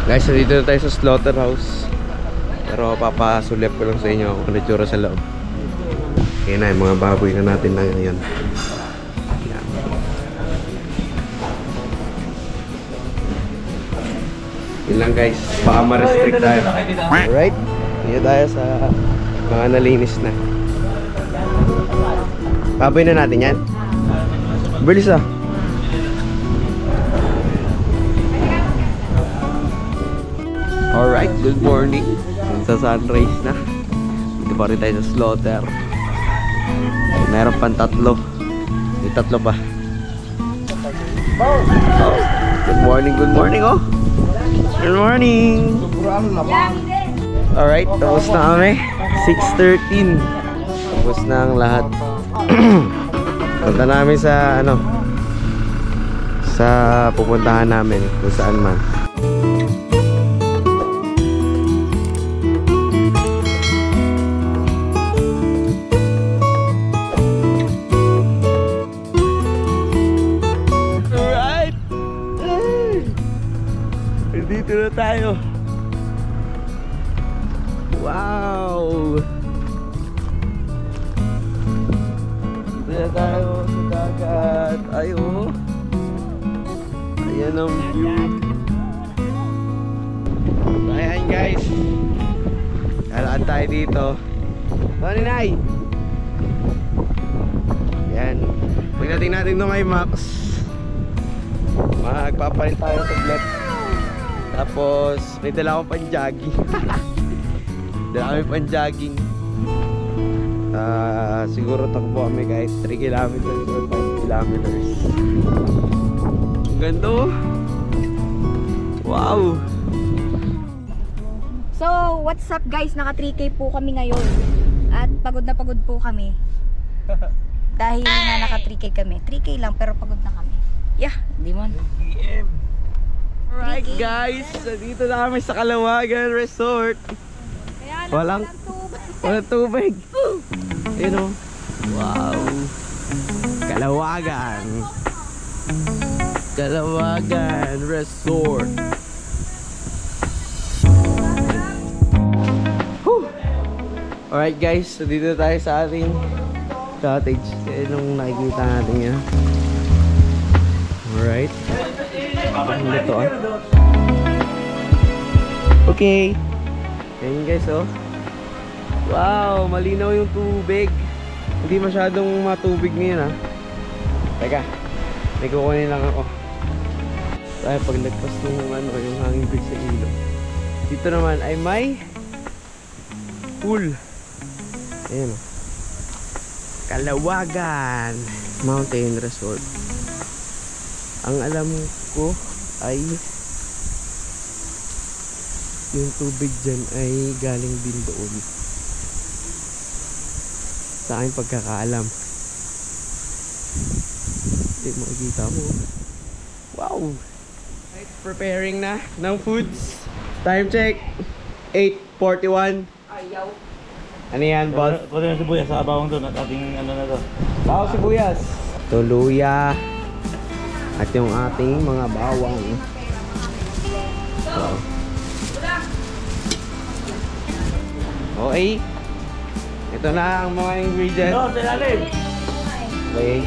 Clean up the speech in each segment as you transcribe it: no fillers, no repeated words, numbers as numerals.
Guys, dito na tayo sa slaughterhouse. Pero papasulip ko lang sa inyo kung ano itsura sa loob. Yan na, yung mga baboy na natin na ngayon. Yan. Yun lang guys, baka ma-restrict tayo. Alright, dito tayo sa mga nalinis na. Baboy na natin yan. Bilis ah. Alright, good morning. Sa sunrise na. Dito pa rin tayo sa slaughter. Meron pang tatlo. May tatlo pa. Oh, good morning, oh. Good morning. Alright, tapos na kami. 6:13. Tapos na ang lahat. Punta namin sa ano, sa pupuntahan namin kung saan man. Dito na tayo. Wow! Dito na tayo sa dagat. Ay, oh. Ayan ang view. Ayan guys. Kalaan tayo dito. Tony Nay! Ayan. Pagdating natin doon kay Max, magpapalit tayo ng tablet. Tapos may dala akong pan-jogging. Dala kami pan-jogging. Siguro takbo kami kahit 3 kilometers or 5 kilometers. Ang ganda oh. Wow. So what's up guys, naka 3K po kami ngayon. At pagod na pagod po kami. Dahil na naka 3K kami. 3K lang pero pagod na kami. Yeah, di man. Alright guys, dito na kami sa Kalawagan Resort. Walang tubig. You know? Wow. Kalawagan Resort. Whew. Alright guys, so dito tayo sa ating cottage. Nung nakikita natin yan. Alright. Ito ah. Okay. Ayan guys oh. Wow, malinaw yung tubig. Hindi masyadong matubig ngayon ah. Teka, may kukunin lang ako. Tayo pag nagpas yung ano, yung hanging bridge sa ilog. Dito naman ay may pool. Ayan oh. Kalawagan Mountain Resort. Ang alam ko ay yung tubig dyan ay galing din doon sa aking pagkakaalam. Hindi mo makikita mo. Wow! Preparing na ng foods. Time check 8:41. Ayaw. Ano yan boss? Pwede na sibuyas sa abawang doon at ating ano na to. Bawang sibuyas, tuluya, at yung ating mga bawang. So. Okay. Ito na ang mga ingredients. No, tinalim! Okay.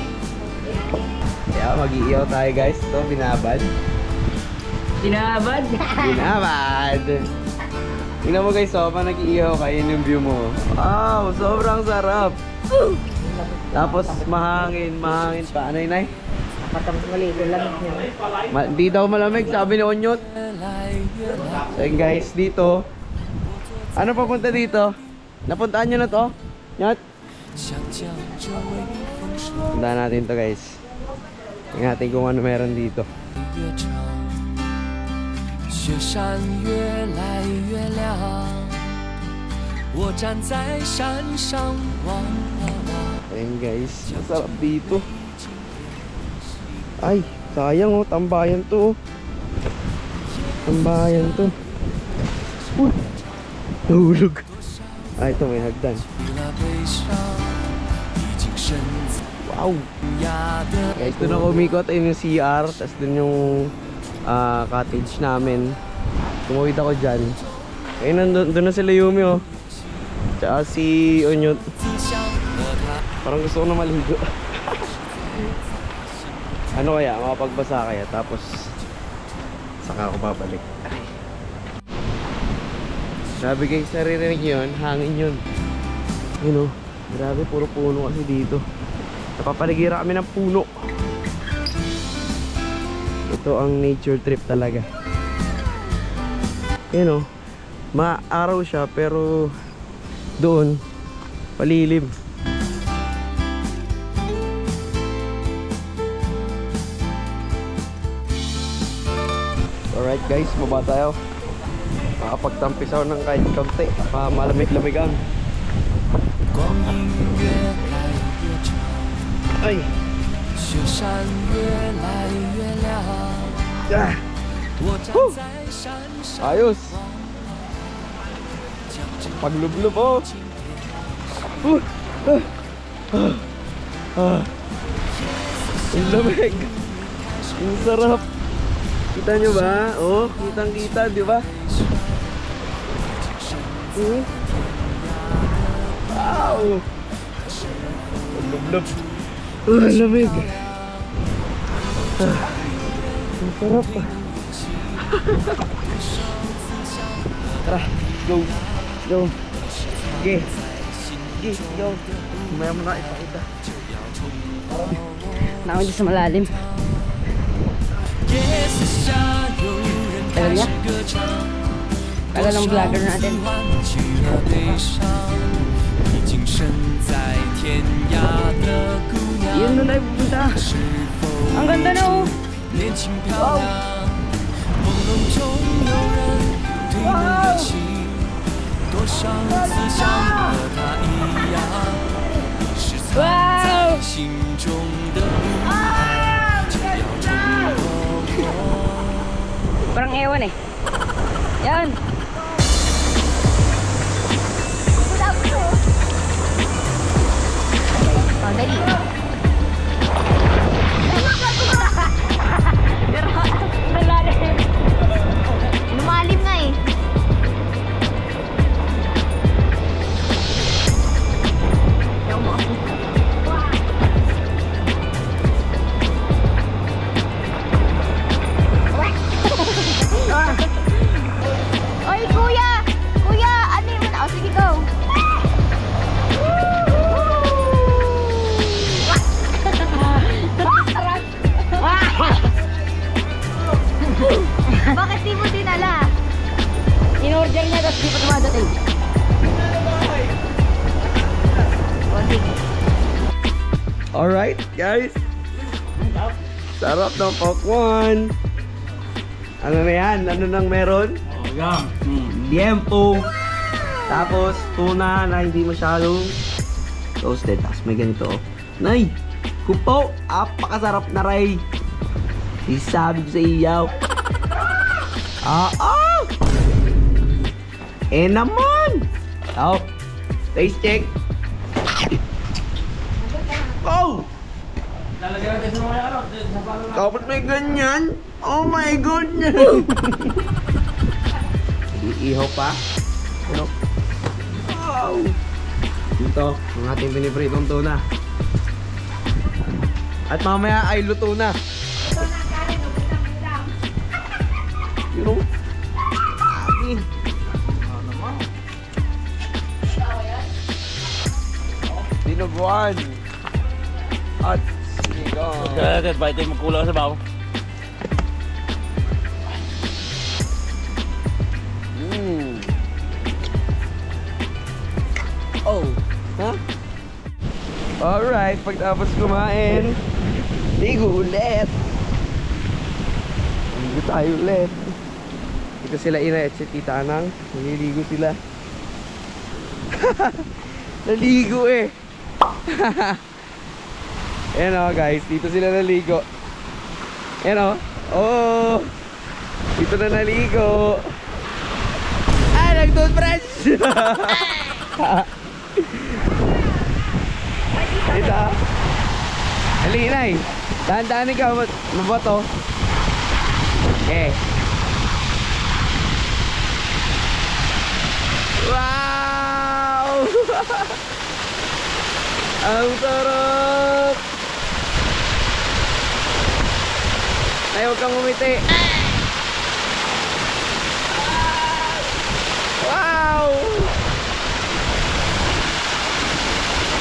Kaya mag-iiyaw tayo guys. Ito, binabad. Binabad? Binabad! Tingnan mo guys, so, pa nag-iiyaw kayo yung view mo. Wow, sobrang sarap. Tapos mahangin pa. Ano yun ay? Nakatapos mali, lamig niya. Di daw malamig, sabi ni Onyot. So yun guys, dito. Ano papunta dito? Napuntaan nyo na to? Nyot? Puntaan natin to guys. Tingnan natin kung ano meron dito. Ayun guys, masarap dito. Ay, sayang oh, tambayan to. Tambayan to. Uy, nahulog. Ay, ito may hagdan. Wow. Guys, doon ako umikot. Ayun yung CR. Tapos doon yung cottage namin. tumawid ako dyan. Eh, doon na sila Yumi, oh. Tsaka si Onyot. Parang gusto ko na maligo. Ano kaya? Makapagbasa kaya? Tapos saka ako babalik. Ay. Grabe guys, naririnig nyo yun? Hangin yun. Yun, oh. Grabe, puro puno kasi dito. Napapaligira kami ng puno. Ito ang nature trip talaga. Yun, oh. Maaraw siya pero doon palilim. Alright guys, baba tayo. Makapagtampisaw ng kahit kaunti. Malamig-lamigan. Ay! Ah! Woo! Ayos! Paglublub, oh! Ang lamig! Ang sarap! Kita nyo ba? Oh, kitang-kita, di ba? Wow! Paglublub! Ang lamig! Ang sarap! Tara, go! Go! Sige! Sige, go! Maya mo na ipakita. Naman dyan sa malalim. Tagal niya? Tagal ng vlogger natin. Yun na tayo pupunta. Ang ganda na, oh! Wow! Wow! Wow! Parang ewan eh. Yan. Oh, dali. Lumalim nga eh. Oy, kuya! Kuya, ano yun? Oh, sige, go! Bakit di mo dinala? In-order niya, tapos di pa dumadating. Oh, sige. Alright, guys. Sarap ng pakwan. Ano na yan? Ano nang meron? Liempo. Tapos tuna na hindi masyadong toasted. Tapos may ganito, oh. Nay! Kupo! Apakasarap na ray! Isabi ko sa iyaw. Eh naman! Oh! Taste check! Oh! Dapat may ganyan? Oh my goodness! Iihaw pa? Ano? Wow! Ito, ang ating pinipritong tuna. At mamaya ay luto na. You know? Sabi. Dinuguan. At sinigang. Kaya bite mo kulang sa bawo. Oh, ha? Alright, pagtapos kumain, ligo ulit. Ligo tayo ulit. Ito sila Ina at si Tita Anang. Naliligo sila. Naligo eh. Ayan o guys, dito sila naligo. Ayan o. Oh, dito na naligo. Ah, nag-toothbrush. Dito. Halinay. Dahan-dahan ikaw. Mabato. Okay. Wow! Ang sarap! Ay, huwag kang umiti. Wow!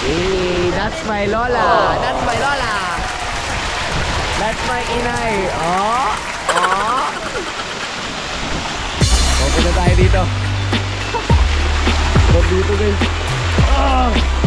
Hey, that's my Lola! That's my Lola! That's my inay! Oh! Oh! Okay na tayo dito. Sarap dito guys. Oh!